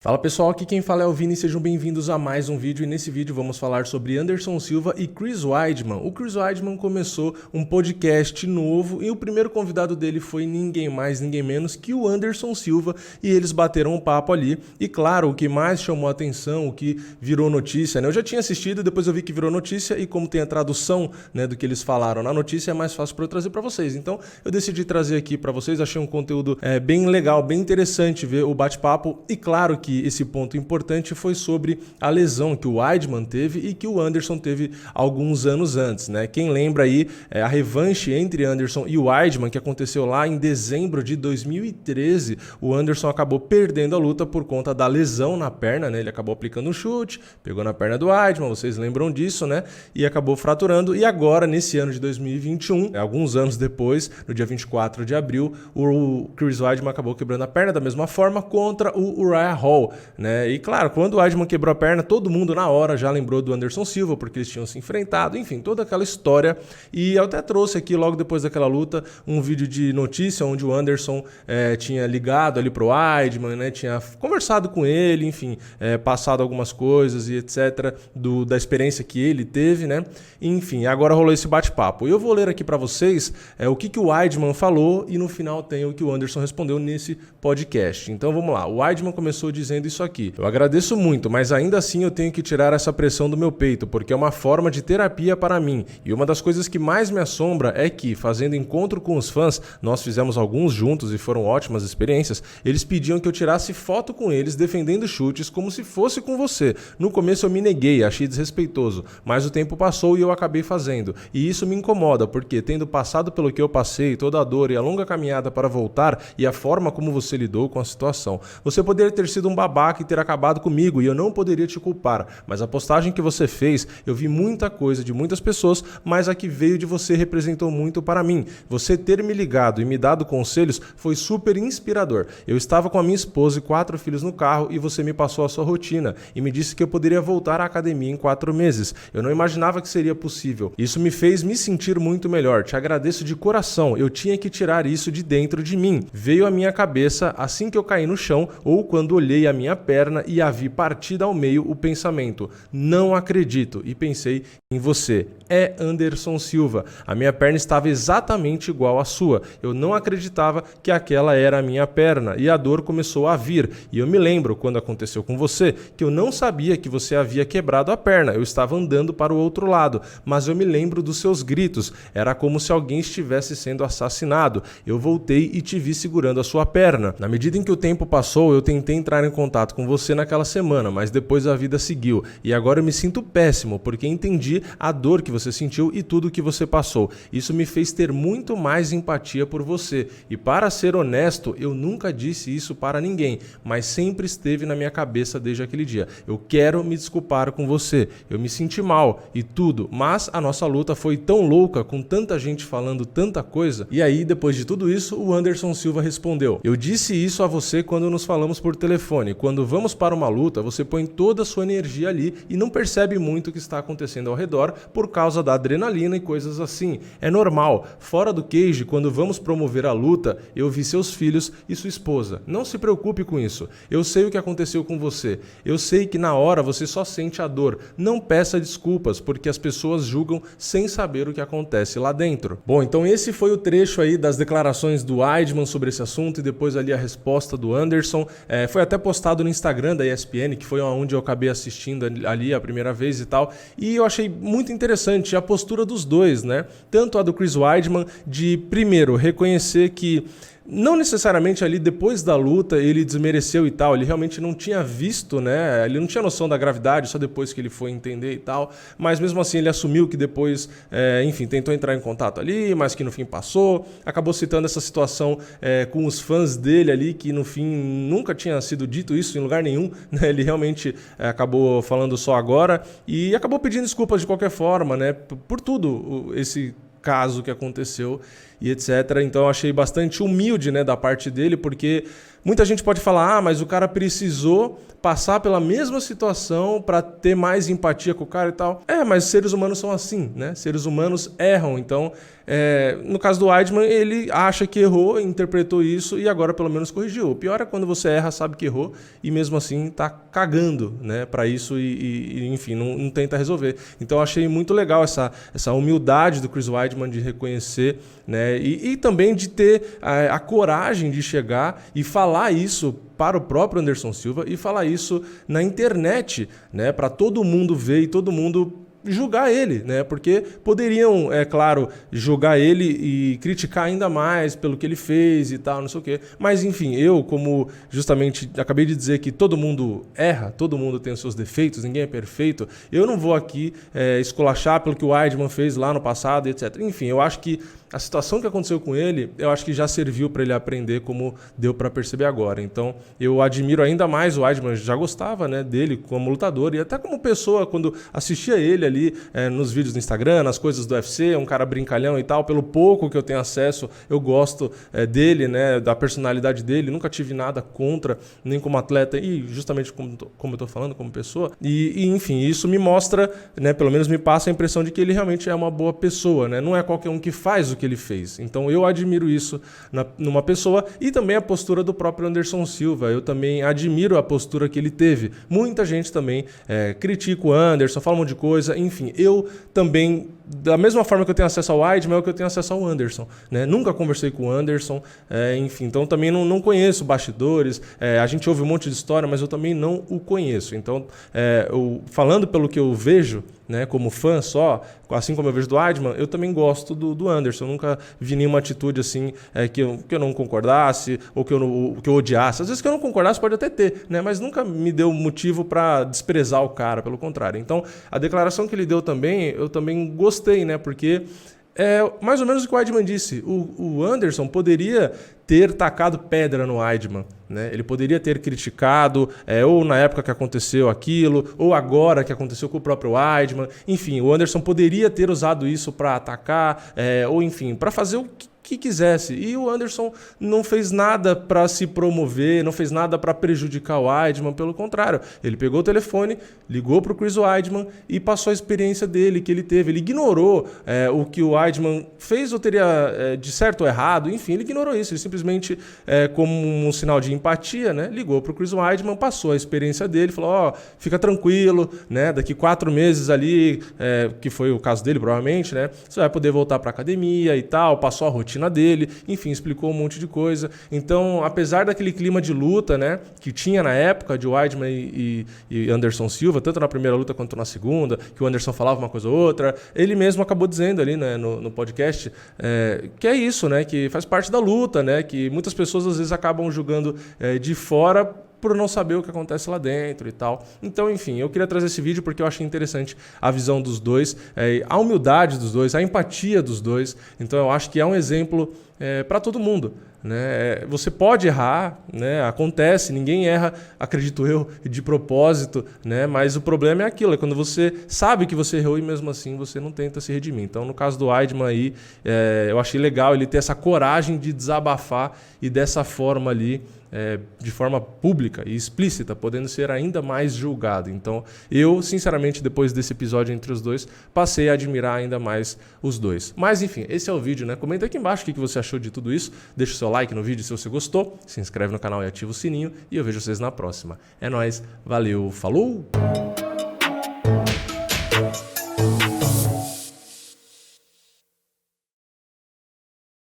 Fala pessoal, aqui quem fala é o Vini, sejam bem-vindos a mais um vídeo e nesse vídeo vamos falar sobre Anderson Silva e Chris Weidman. O Chris Weidman começou um podcast novo e o primeiro convidado dele foi ninguém mais, ninguém menos que o Anderson Silva e eles bateram um papo ali e claro, o que mais chamou a atenção, o que virou notícia, né? Eu já tinha assistido, depois eu vi que virou notícia e como tem a tradução, né, do que eles falaram na notícia é mais fácil para eu trazer para vocês. Então eu decidi trazer aqui para vocês, achei um conteúdo bem legal, bem interessante ver o bate-papo e claro que esse ponto importante foi sobre a lesão que o Weidman teve e que o Anderson teve alguns anos antes, né? Quem lembra aí a revanche entre Anderson e o Weidman que aconteceu lá em dezembro de 2013, o Anderson acabou perdendo a luta por conta da lesão na perna, né? Ele acabou aplicando um chute, pegou na perna do Weidman, vocês lembram disso, né? E acabou fraturando e agora nesse ano de 2021, alguns anos depois, no dia 24 de abril, o Chris Weidman acabou quebrando a perna da mesma forma contra o Uriah Hall, né? E claro, quando o Weidman quebrou a perna, todo mundo na hora já lembrou do Anderson Silva, porque eles tinham se enfrentado, enfim, toda aquela história. E eu até trouxe aqui, logo depois daquela luta, um vídeo de notícia onde o Anderson tinha ligado ali pro Weidman, né? Tinha conversado com ele, enfim, passado algumas coisas e etc. Da experiência que ele teve, né? Enfim, agora rolou esse bate-papo. Eu vou ler aqui para vocês o que o Weidman falou e no final tem o que o Anderson respondeu nesse podcast. Então vamos lá, o Weidman começou dizendo isso aqui: eu agradeço muito, mas ainda assim eu tenho que tirar essa pressão do meu peito, porque é uma forma de terapia para mim. E uma das coisas que mais me assombra é que, fazendo encontro com os fãs, nós fizemos alguns juntos e foram ótimas experiências, eles pediam que eu tirasse foto com eles defendendo chutes como se fosse com você. No começo eu me neguei, achei desrespeitoso, mas o tempo passou e eu acabei fazendo. E isso me incomoda, porque tendo passado pelo que eu passei, toda a dor e a longa caminhada para voltar e a forma como você lidou com a situação, você poderia ter sido um babaca e ter acabado comigo e eu não poderia te culpar, mas a postagem que você fez, eu vi muita coisa de muitas pessoas, mas a que veio de você representou muito para mim. Você ter me ligado e me dado conselhos foi super inspirador. Eu estava com a minha esposa e 4 filhos no carro e você me passou a sua rotina e me disse que eu poderia voltar à academia em 4 meses. Eu não imaginava que seria possível. Isso me fez me sentir muito melhor. Te agradeço de coração. Eu tinha que tirar isso de dentro de mim. Veio à minha cabeça assim que eu caí no chão ou quando olhei a minha perna e a vi partida ao meio o pensamento: não acredito, e pensei em você. É Anderson Silva. A minha perna estava exatamente igual à sua. Eu não acreditava que aquela era a minha perna e a dor começou a vir. E eu me lembro quando aconteceu com você que eu não sabia que você havia quebrado a perna. Eu estava andando para o outro lado, mas eu me lembro dos seus gritos. Era como se alguém estivesse sendo assassinado. Eu voltei e te vi segurando a sua perna. Na medida em que o tempo passou, eu tentei entrar em contato com você naquela semana, mas depois a vida seguiu. E agora eu me sinto péssimo, porque entendi a dor que você sentiu e tudo o que você passou. Isso me fez ter muito mais empatia por você. E para ser honesto, eu nunca disse isso para ninguém, mas sempre esteve na minha cabeça desde aquele dia. Eu quero me desculpar com você. Eu me senti mal e tudo, mas a nossa luta foi tão louca, com tanta gente falando tanta coisa. E aí, depois de tudo isso, o Anderson Silva respondeu: eu disse isso a você quando nos falamos por telefone. Quando vamos para uma luta, você põe toda a sua energia ali e não percebe muito o que está acontecendo ao redor por causa da adrenalina e coisas assim. É normal. Fora do cage, quando vamos promover a luta, eu vi seus filhos e sua esposa. Não se preocupe com isso. Eu sei o que aconteceu com você. Eu sei que na hora você só sente a dor. Não peça desculpas, porque as pessoas julgam sem saber o que acontece lá dentro. Bom, então esse foi o trecho aí das declarações do Weidman sobre esse assunto e depois ali a resposta do Anderson. Foi até postado no Instagram da ESPN, que foi onde eu acabei assistindo ali a primeira vez e tal, e eu achei muito interessante a postura dos dois, né? Tanto a do Chris Weidman de, primeiro, reconhecer que não necessariamente ali depois da luta ele desmereceu e tal, ele realmente não tinha visto, né? Ele não tinha noção da gravidade, só depois que ele foi entender e tal, mas mesmo assim ele assumiu que depois, enfim, tentou entrar em contato ali, mas que no fim passou, acabou citando essa situação com os fãs dele ali, que no fim nunca tinha sido dito isso em lugar nenhum, né? Ele realmente acabou falando só agora e acabou pedindo desculpas de qualquer forma, né? Por tudo esse caso que aconteceu e etc. Então eu achei bastante humilde, né, da parte dele, porque muita gente pode falar, mas o cara precisou passar pela mesma situação para ter mais empatia com o cara e tal. Mas seres humanos são assim, né? Seres humanos erram. Então, no caso do Weidman, ele acha que errou, interpretou isso e agora pelo menos corrigiu. O pior é quando você erra, sabe que errou e mesmo assim tá cagando, né, para isso e enfim, não tenta resolver. Então, eu achei muito legal essa humildade do Chris Weidman de reconhecer, né, e também de ter a coragem de chegar e falar isso para o próprio Anderson Silva e falar isso na internet, né, para todo mundo ver e todo mundo julgar ele, né? Porque poderiam, claro, julgar ele e criticar ainda mais pelo que ele fez e tal, não sei o quê. Mas, enfim, eu, como justamente acabei de dizer que todo mundo erra, todo mundo tem os seus defeitos, ninguém é perfeito, eu não vou aqui esculachar pelo que o Weidman fez lá no passado, etc. Enfim, eu acho que a situação que aconteceu com ele, eu acho que já serviu para ele aprender como deu para perceber agora. Então, eu admiro ainda mais o Weidman, já gostava, né, dele como lutador e até como pessoa, quando assistia ele ali nos vídeos do Instagram, nas coisas do UFC, um cara brincalhão e tal, pelo pouco que eu tenho acesso, eu gosto dele, né, da personalidade dele, nunca tive nada contra, nem como atleta e justamente como eu estou falando, como pessoa. E, enfim, isso me mostra, né, pelo menos me passa a impressão de que ele realmente é uma boa pessoa, né, não é qualquer um que faz o que ele fez. Então eu admiro isso numa pessoa e também a postura do próprio Anderson Silva. Eu também admiro a postura que ele teve. Muita gente também critica o Anderson, fala um monte de coisa. Enfim, eu também, da mesma forma que eu tenho acesso ao Weidman, é o que eu tenho acesso ao Anderson, né? Nunca conversei com o Anderson, enfim, então também não conheço bastidores. A gente ouve um monte de história, mas eu também não o conheço. Então, falando pelo que eu vejo, né, como fã só, assim como eu vejo do Weidman, eu também gosto do Anderson. Eu nunca vi nenhuma atitude assim que eu não concordasse ou que eu odiasse. Às vezes que eu não concordasse pode até ter, né, mas nunca me deu motivo para desprezar o cara, pelo contrário. Então, a declaração que ele deu também, eu também gostei, né, porque mais ou menos o que o Weidman disse. O Anderson poderia ter tacado pedra no Weidman, né? Ele poderia ter criticado, ou na época que aconteceu aquilo, ou agora que aconteceu com o próprio Weidman. Enfim, o Anderson poderia ter usado isso para atacar, ou enfim, para fazer o que quisesse. E o Anderson não fez nada para se promover, não fez nada para prejudicar o Weidman, pelo contrário. Ele pegou o telefone, ligou para o Chris Weidman e passou a experiência dele, que ele teve. Ele ignorou o que o Weidman fez ou teria de certo ou errado, enfim, ele ignorou isso. Ele simplesmente, como um sinal de empatia, né, ligou para o Chris Weidman, passou a experiência dele, falou, fica tranquilo, né, daqui 4 meses ali, que foi o caso dele provavelmente, né, você vai poder voltar para a academia e tal, passou a rotina dele, enfim, explicou um monte de coisa. Então, apesar daquele clima de luta, né, que tinha na época de Weidman e Anderson Silva, tanto na primeira luta quanto na segunda, que o Anderson falava uma coisa ou outra, ele mesmo acabou dizendo ali, né, no podcast, que é isso, né, que faz parte da luta, né, que muitas pessoas às vezes acabam julgando de fora por não saber o que acontece lá dentro e tal. Então, enfim, eu queria trazer esse vídeo porque eu achei interessante a visão dos dois, a humildade dos dois, a empatia dos dois. Então, eu acho que é um exemplo para todo mundo, né? Você pode errar, né? Acontece, ninguém erra, acredito eu, de propósito, né? Mas o problema é aquilo, é quando você sabe que você errou e mesmo assim você não tenta se redimir. Então, no caso do Weidman aí, eu achei legal ele ter essa coragem de desabafar e dessa forma ali, de forma pública e explícita, podendo ser ainda mais julgado. Então, eu, sinceramente, depois desse episódio entre os dois, passei a admirar ainda mais os dois. Mas, enfim, esse é o vídeo, né? Comenta aqui embaixo o que você achou de tudo isso. Deixa o seu like no vídeo se você gostou, se inscreve no canal e ativa o sininho e eu vejo vocês na próxima. É nóis, valeu, falou!